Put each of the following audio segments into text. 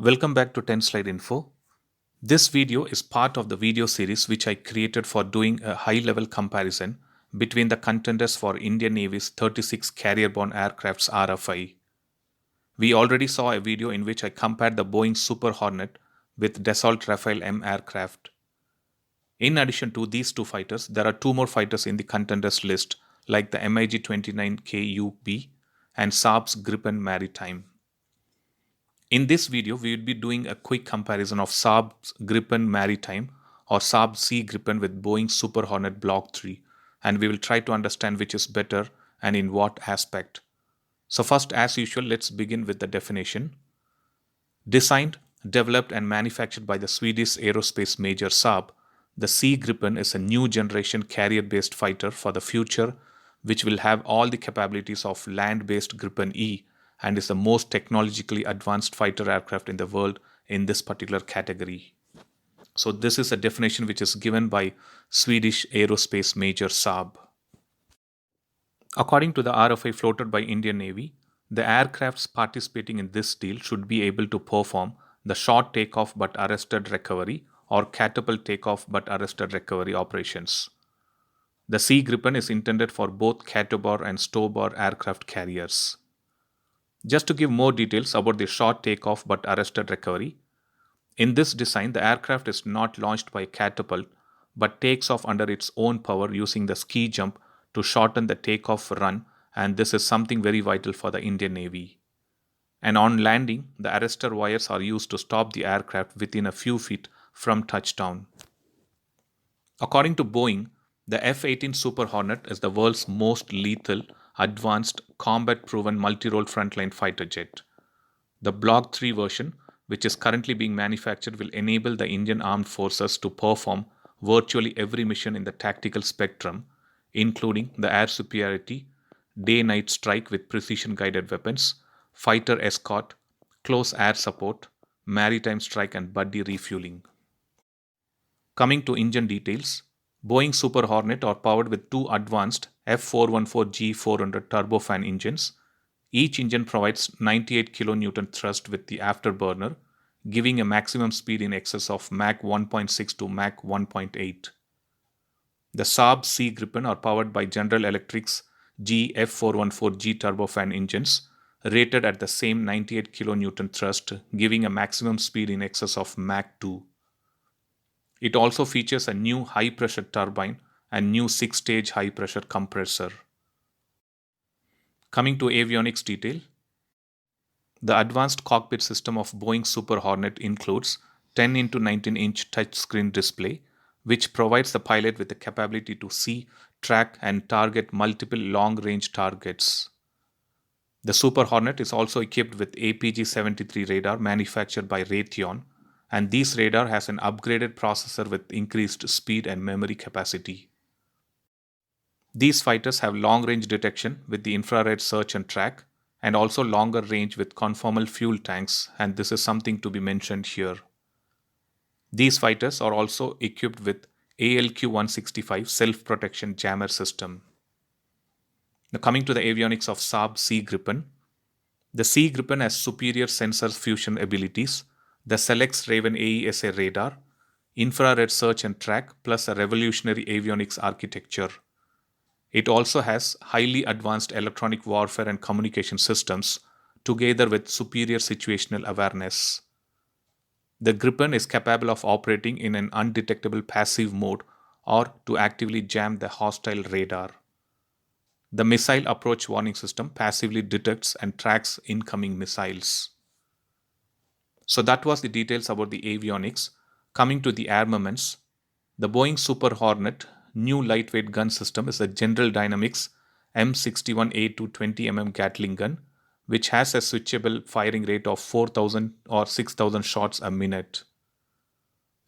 Welcome back to 10 Slide Info. This video is part of the video series which I created for doing a high level comparison between the contenders for Indian Navy's 36 carrier-borne aircraft's RFI. We already saw a video in which I compared the Boeing Super Hornet with Dassault Rafale M aircraft. In addition to these two fighters, there are two more fighters in the contenders list, like the MiG-29K-UB and Saab's Gripen Maritime. In this video, we will be doing a quick comparison of Saab's Gripen Maritime or Saab Sea Gripen with Boeing Super Hornet Block 3, and we will try to understand which is better and in what aspect. So first, as usual, let's begin with the definition. Designed, developed and manufactured by the Swedish aerospace major Saab, the Sea Gripen is a new generation carrier-based fighter for the future which will have all the capabilities of land-based Gripen E and is the most technologically advanced fighter aircraft in the world in this particular category. So this is a definition which is given by Swedish aerospace major Saab. According to the RFI floated by Indian Navy, the aircrafts participating in this deal should be able to perform the short takeoff but arrested recovery or catapult takeoff but arrested recovery operations. The Sea Gripen is intended for both catobor and stowbor aircraft carriers. Just to give more details about the short takeoff but arrested recovery, in this design the aircraft is not launched by a catapult but takes off under its own power using the ski jump to shorten the takeoff run, and this is something very vital for the Indian Navy. And on landing, the arrestor wires are used to stop the aircraft within a few feet from touchdown. According to Boeing, the F-18 Super Hornet is the world's most lethal, advanced, combat-proven multi-role frontline fighter jet. The Block 3 version, which is currently being manufactured, will enable the Indian Armed Forces to perform virtually every mission in the tactical spectrum, including the air superiority, day-night strike with precision-guided weapons, fighter escort, close air support, maritime strike and buddy refueling. Coming to engine details, Boeing Super Hornet are powered with two advanced F414G400 turbofan engines. Each engine provides 98 kN thrust with the afterburner, giving a maximum speed in excess of Mach 1.6 to Mach 1.8. The Saab Sea Gripen are powered by General Electric's GF414G turbofan engines, rated at the same 98 kN thrust, giving a maximum speed in excess of Mach 2. It also features a new high-pressure turbine and new 6-stage high-pressure compressor. Coming to avionics detail, the advanced cockpit system of Boeing Super Hornet includes 10 into 19-inch touchscreen display, which provides the pilot with the capability to see, track, and target multiple long-range targets. The Super Hornet is also equipped with APG-73 radar manufactured by Raytheon, and this radar has an upgraded processor with increased speed and memory capacity. These fighters have long-range detection with the infrared search and track, and also longer range with conformal fuel tanks, and this is something to be mentioned here. These fighters are also equipped with ALQ-165 self-protection jammer system. Now coming to the avionics of Saab Sea Gripen, the Sea Gripen has superior sensor fusion abilities, the Selex Raven AESA radar, infrared search and track, plus a revolutionary avionics architecture. It also has highly advanced electronic warfare and communication systems, together with superior situational awareness. The Gripen is capable of operating in an undetectable passive mode or to actively jam the hostile radar. The missile approach warning system passively detects and tracks incoming missiles. So that was the details about the avionics. Coming to the armaments, the Boeing Super Hornet new lightweight gun system is a General Dynamics M61A2 20mm Gatling gun, which has a switchable firing rate of 4,000 or 6,000 shots a minute.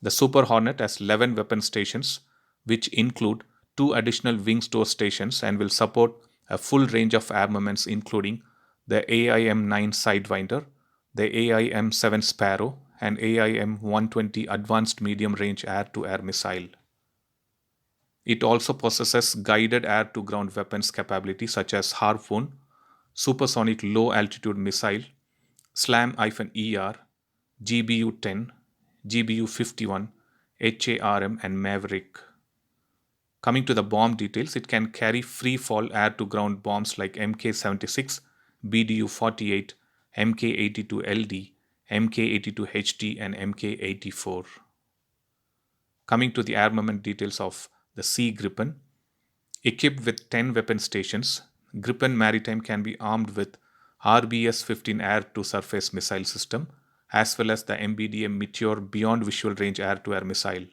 The Super Hornet has 11 weapon stations, which include 2 additional wing store stations and will support a full range of armaments including the AIM-9 Sidewinder, the AIM-7 Sparrow, and AIM-120 Advanced Medium Range Air-to-Air Missile. It also possesses guided air-to-ground weapons capability such as Harpoon, supersonic low-altitude missile, SLAM-ER, GBU 10, GBU 51, HARM, and Maverick. Coming to the bomb details, it can carry free fall air to ground bombs like MK 76, BDU 48, MK 82 LD, MK 82 HD, and MK 84. Coming to the armament details of the Sea Gripen, equipped with 10 weapon stations, Gripen Maritime can be armed with RBS 15 air to surface missile system as well as the MBDA Meteor beyond visual range air to air missile.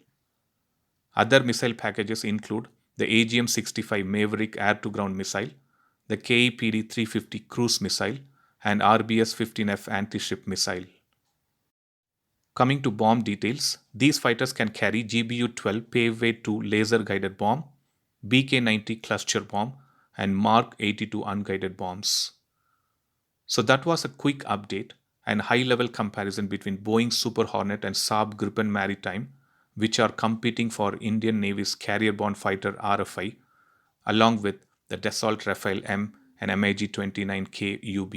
Other missile packages include the AGM 65 Maverick air to ground missile, the KEPD 350 cruise missile, and RBS 15F anti ship missile. Coming to bomb details, these fighters can carry GBU 12 Paveway 2 laser guided bomb, BK 90 cluster bomb, and Mark 82 unguided bombs. So that was a quick update and high level comparison between Boeing Super Hornet and Saab Gripen Maritime, which are competing for Indian Navy's carrier-borne fighter RFI, along with the Dassault Rafale M and MiG 29K UB.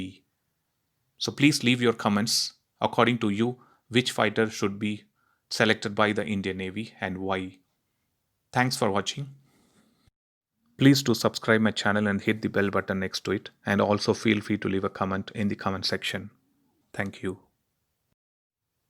So please leave your comments according to you which fighter should be selected by the Indian Navy and why. Thanks for watching. Please do subscribe my channel and hit the bell button next to it, and also feel free to leave a comment in the comment section. Thank you.